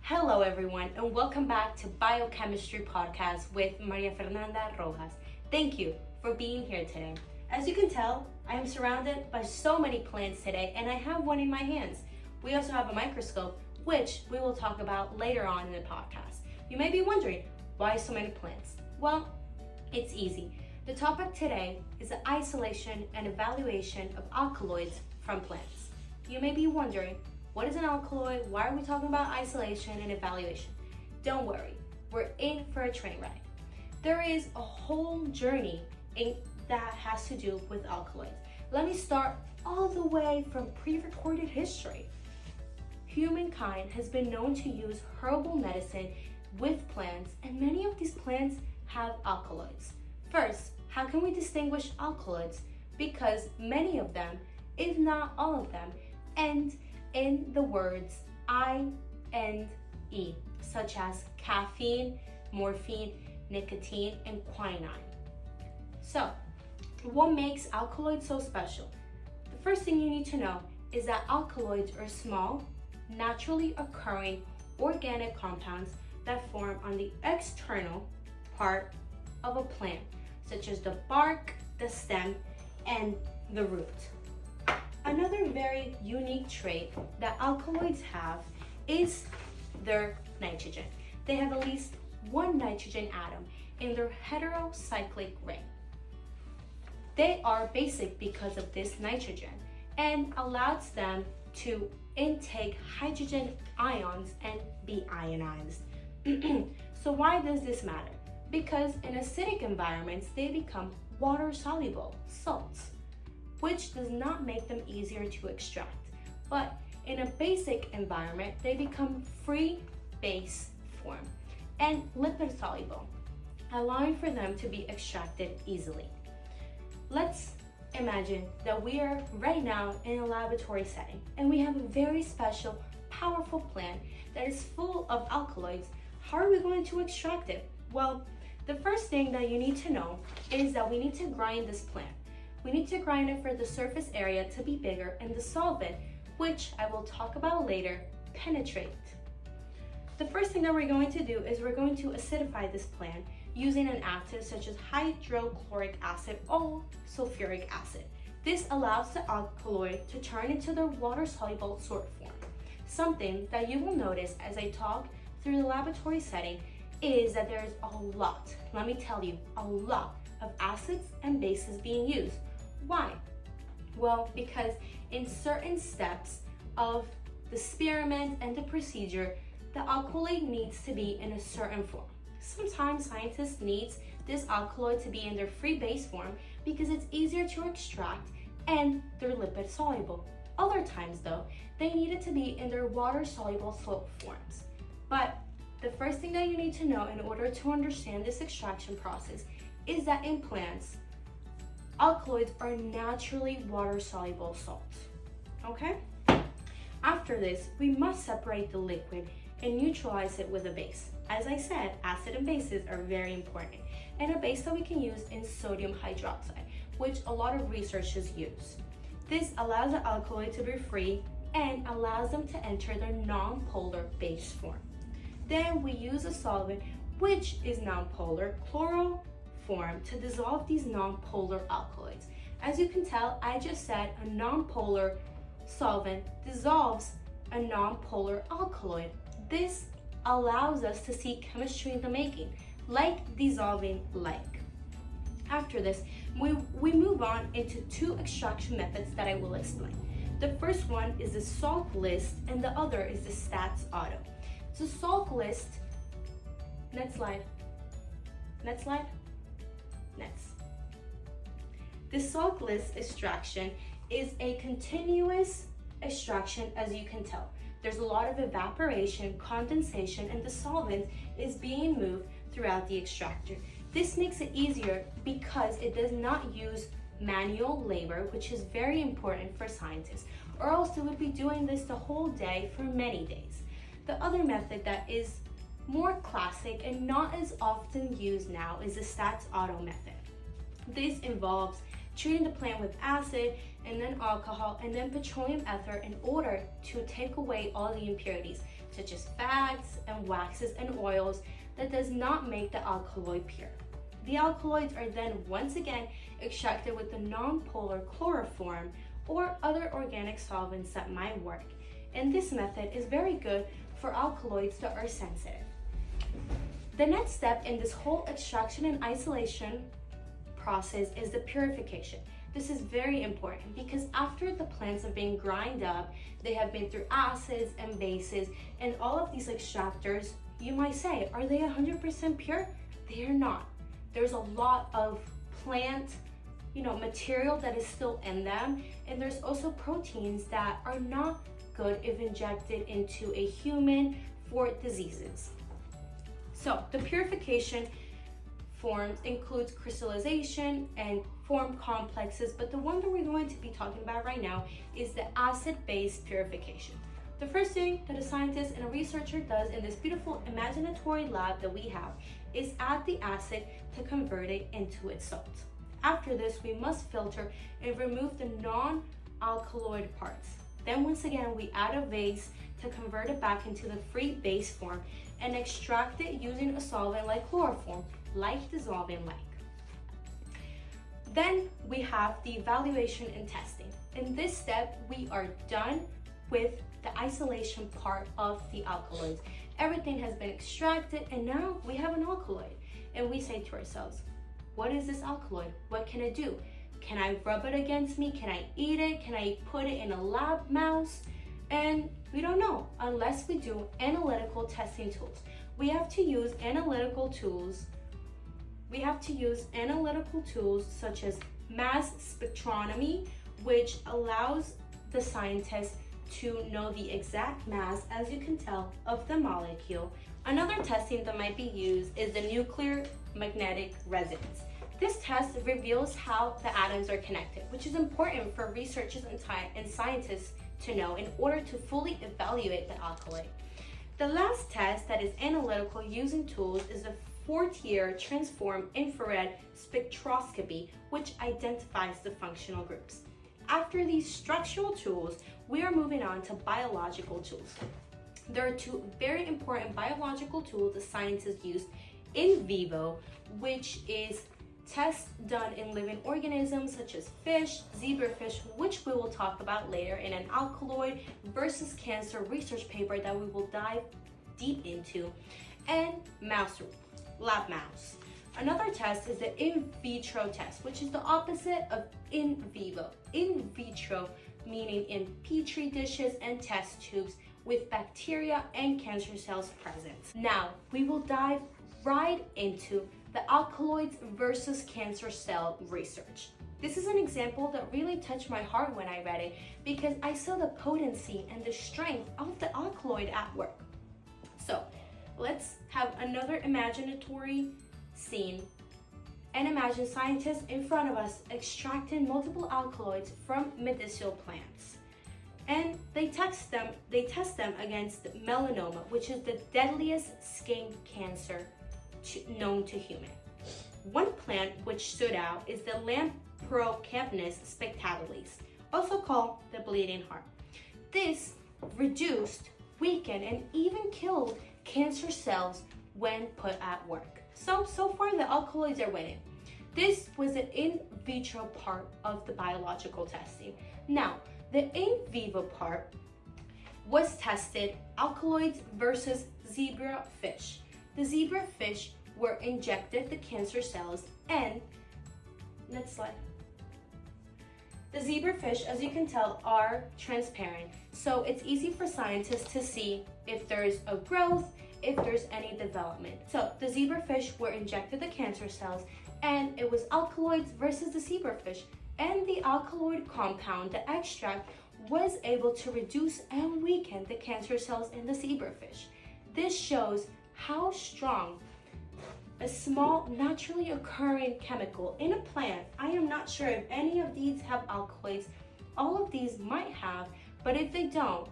Hello everyone and welcome back to Biochemistry Podcast with Maria Fernanda Rojas. Thank you for being here today. As you can tell, I am surrounded by so many plants today and I have one in my hands. We also have a microscope, which we will talk about later on in the podcast. You may be wondering, why so many plants? Well, it's easy. The topic today is the isolation and evaluation of alkaloids from plants. You may be wondering, what is an alkaloid? Why are we talking about isolation and evaluation? Don't worry, we're in for a train ride. There is a whole journey that has to do with alkaloids. Let me start all the way from pre-recorded history. Humankind has been known to use herbal medicine with plants, and many of these plants have alkaloids. First, how can we distinguish alkaloids? Because many of them, if not all of them, end in the words I and E, such as caffeine, morphine, nicotine, and quinine. So, what makes alkaloids so special? The first thing you need to know is that alkaloids are small, naturally occurring organic compounds that form on the external part of a plant, such as the bark, the stem, and the root. Another very unique trait that alkaloids have is their nitrogen. They have at least one nitrogen atom in their heterocyclic ring. They are basic because of this nitrogen and allows them to intake hydrogen ions and be ionized. So why does this matter? Because in acidic environments, they become water-soluble salts, which does not make them easier to extract. But in a basic environment, they become free base form and lipid soluble, allowing for them to be extracted easily. Let's imagine that we are right now in a laboratory setting and we have a very special, powerful plant that is full of alkaloids. How are we going to extract it? Well, the first thing that you need to know is that we need to grind this plant. We need to grind it for the surface area to be bigger and the solvent, which I will talk about later, penetrate. The first thing that we're going to do is we're going to acidify this plant using an acid such as hydrochloric acid or sulfuric acid. This allows the alkaloid to turn into the water-soluble salt form. Something that you will notice as I talk through the laboratory setting is that there is a lot, let me tell you, a lot of acids and bases being used. Why? Well, because in certain steps of the experiment and the procedure, the alkaloid needs to be in a certain form. Sometimes scientists need this alkaloid to be in their free base form because it's easier to extract and they're lipid soluble. Other times though, they need it to be in their water soluble salt forms. But the first thing that you need to know in order to understand this extraction process is that in plants, alkaloids are naturally water-soluble salts, okay? After this, we must separate the liquid and neutralize it with a base. As I said, acid and bases are very important, and a base that we can use is sodium hydroxide, which a lot of researchers use. This allows the alkaloid to be free and allows them to enter their non-polar base form. Then we use a solvent which is non-polar, chloroform, to dissolve these non-polar alkaloids. As you can tell, I just said a non-polar solvent dissolves a non-polar alkaloid. This allows us to see chemistry in the making, like dissolving like. After this, we move on into two extraction methods that I will explain. The first one is the Salk list and the other is the Stats Auto. So Salk list, next slide. The Salk list extraction is a continuous extraction, as you can tell. There's a lot of evaporation, condensation, and the solvent is being moved throughout the extractor. This makes it easier because it does not use manual labor, which is very important for scientists, or else they would be doing this the whole day for many days. The other method that is more classic and not as often used now is the Stats Auto method. This involves treating the plant with acid and then alcohol and then petroleum ether in order to take away all the impurities. such as fats and waxes and oils, that does not make the alkaloid pure. The alkaloids are then once again extracted with the non-polar chloroform or other organic solvents that might work. And this method is very good for alkaloids that are sensitive. The next step in this whole extraction and isolation process is the purification. This is very important because after the plants have been ground up, they have been through acids and bases and all of these extractors, you might say, are they 100% pure? They are not. There's a lot of plant, material that is still in them, and there's also proteins that are not good if injected into a human for diseases. So the purification forms includes crystallization and form complexes, but the one that we're going to be talking about right now is the acid-base purification. The first thing that a scientist and a researcher does in this beautiful imaginatory lab that we have is add the acid to convert it into its salt. After this, we must filter and remove the non-alkaloid parts. Then once again, we add a base to convert it back into the free base form and extract it using a solvent like chloroform, like dissolving like. Then we have the evaluation and testing. In this step, we are done with the isolation part of the alkaloids. Everything has been extracted and now we have an alkaloid. And we say to ourselves, what is this alkaloid? What can it do? Can I rub it against me? Can I eat it? Can I put it in a lab mouse? And we don't know unless we do analytical testing tools. We have to use analytical tools. Such as mass spectrometry, which allows the scientists to know the exact mass, as you can tell, of the molecule. Another testing that might be used is the nuclear magnetic resonance. This test reveals how the atoms are connected, which is important for researchers and scientists to know in order to fully evaluate the alkaloid. The last test that is analytical using tools is the Fourier transform infrared spectroscopy, which identifies the functional groups. After these structural tools, we are moving on to biological tools. There are two very important biological tools the scientists use in vivo, which is tests done in living organisms such as fish, zebrafish, which we will talk about later in an alkaloid versus cancer research paper that we will dive deep into, and lab mouse. Another test is the in vitro test, which is the opposite of in vivo. In vitro meaning in petri dishes and test tubes with bacteria and cancer cells present. Now, we will dive right into the alkaloids versus cancer cell research. This is an example that really touched my heart when I read it because I saw the potency and the strength of the alkaloid at work. So let's have another imaginatory scene and imagine scientists in front of us extracting multiple alkaloids from medicinal plants. And they test them against melanoma, which is the deadliest skin cancer known to human. One plant which stood out is the Lamprocampus spectacularis, also called the bleeding heart. This reduced, weakened, and even killed cancer cells when put at work. So far the alkaloids are winning. This was the in vitro part of the biological testing. Now, the in vivo part was tested alkaloids versus zebrafish. The zebrafish were injected the cancer cells and, next slide. The zebrafish, as you can tell, are transparent. So it's easy for scientists to see if there's a growth, if there's any development. So the zebrafish were injected the cancer cells and it was alkaloids versus the zebrafish. And the alkaloid compound, the extract, was able to reduce and weaken the cancer cells in the zebrafish. This shows how strong a small naturally occurring chemical in a plant. I am not sure if any of these have alkaloids. All of these might have, but if they don't,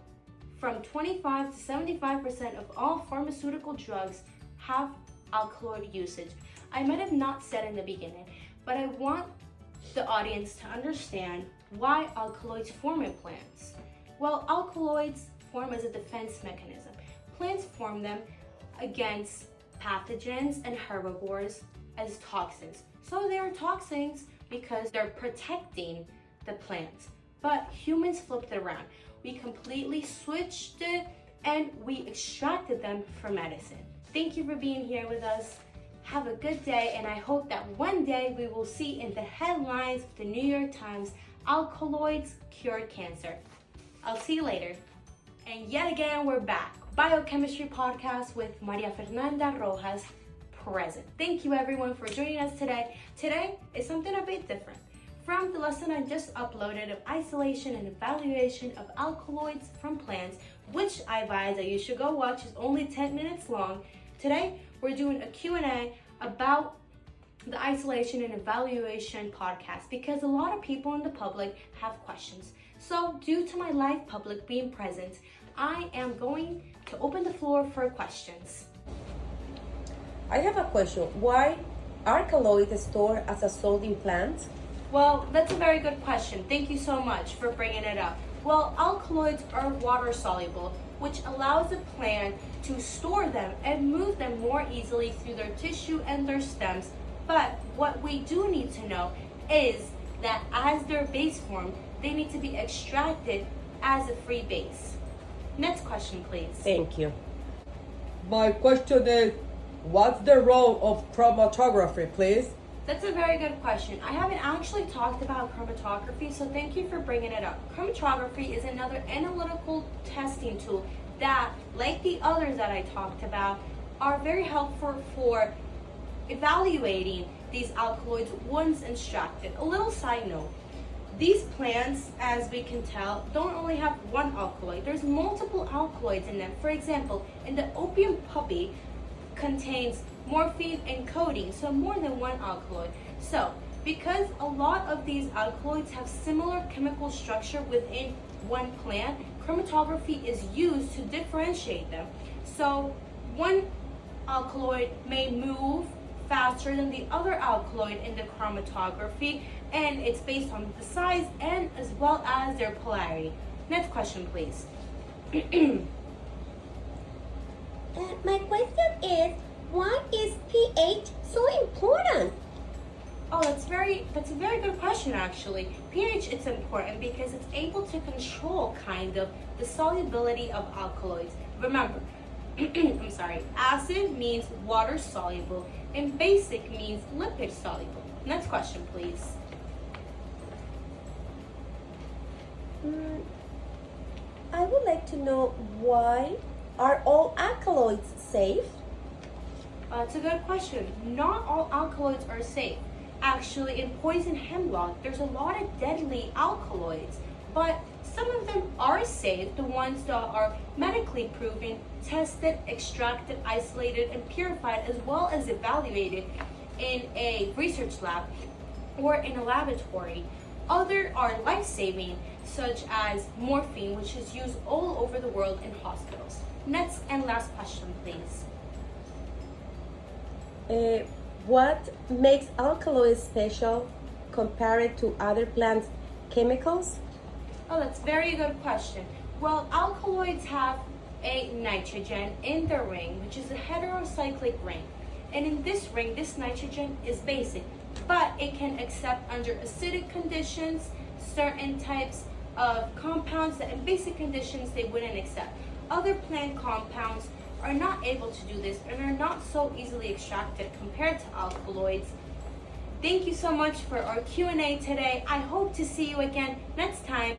from 25 to 75% of all pharmaceutical drugs have alkaloid usage. I might have not said in the beginning, but I want the audience to understand why alkaloids form in plants. Well, alkaloids form as a defense mechanism. plants form them against pathogens and herbivores as toxins. So they are toxins because they're protecting the plants. But humans flipped it around. We completely switched it and we extracted them for medicine. Thank you for being here with us. Have a good day, and I hope that one day we will see in the headlines of the New York Times, alkaloids cured cancer. I'll see you later. And yet again, we're back. Biochemistry podcast with Maria Fernanda Rojas present. Thank you everyone for joining us today. Today is something a bit different. From the lesson I just uploaded of isolation and evaluation of alkaloids from plants, which I advise that you should go watch, is only 10 minutes long. Today, we're doing a Q&A about the isolation and evaluation podcast because a lot of people in the public have questions. So due to my live public being present, I am going to open the floor for questions. I have a question. Why are alkaloids stored as a salt in plants? Well, that's a very good question. Thank you so much for bringing it up. Well, alkaloids are water soluble, which allows the plant to store them and move them more easily through their tissue and their stems. But what we do need to know is that as their base form, they need to be extracted as a free base. Next question, please. Thank you. My question is, what's the role of chromatography, please? That's a very good question. I haven't actually talked about chromatography, so thank you for bringing it up. Chromatography is another analytical testing tool that, like the others that I talked about, are very helpful for evaluating these alkaloids once extracted. A little side note, these plants, as we can tell, don't only have one alkaloid. There's multiple alkaloids in them. For example, in the opium poppy contains morphine and codeine, so more than one alkaloid. So, because a lot of these alkaloids have similar chemical structure within one plant, chromatography is used to differentiate them. So, one alkaloid may move faster than the other alkaloid in the chromatography, and it's based on the size and as well as their polarity. Next question, please. My question is, why is pH so important? Oh, that's a very good question actually. pH is important because it's able to control kind of the solubility of alkaloids. Remember, I'm sorry, acid means water soluble and basic means lipid soluble. Next question, please. I would like to know, why are all alkaloids safe? It's a good question. Not all alkaloids are safe. Actually, in poison hemlock, there's a lot of deadly alkaloids, but some of them are safe, the ones that are medically proven, tested, extracted, isolated, and purified, as well as evaluated in a research lab or in a laboratory. Others are life-saving, such as morphine, which is used all over the world in hospitals. Next and last question, please. What makes alkaloids special compared to other plant chemicals? Oh, that's a very good question. Well, alkaloids have a nitrogen in the ring, which is a heterocyclic ring. And in this ring, this nitrogen is basic, but it can accept under acidic conditions certain types of compounds that in basic conditions they wouldn't accept. Other plant compounds are not able to do this and are not so easily extracted compared to alkaloids. Thank you so much for our Q&A today. I hope to see you again next time.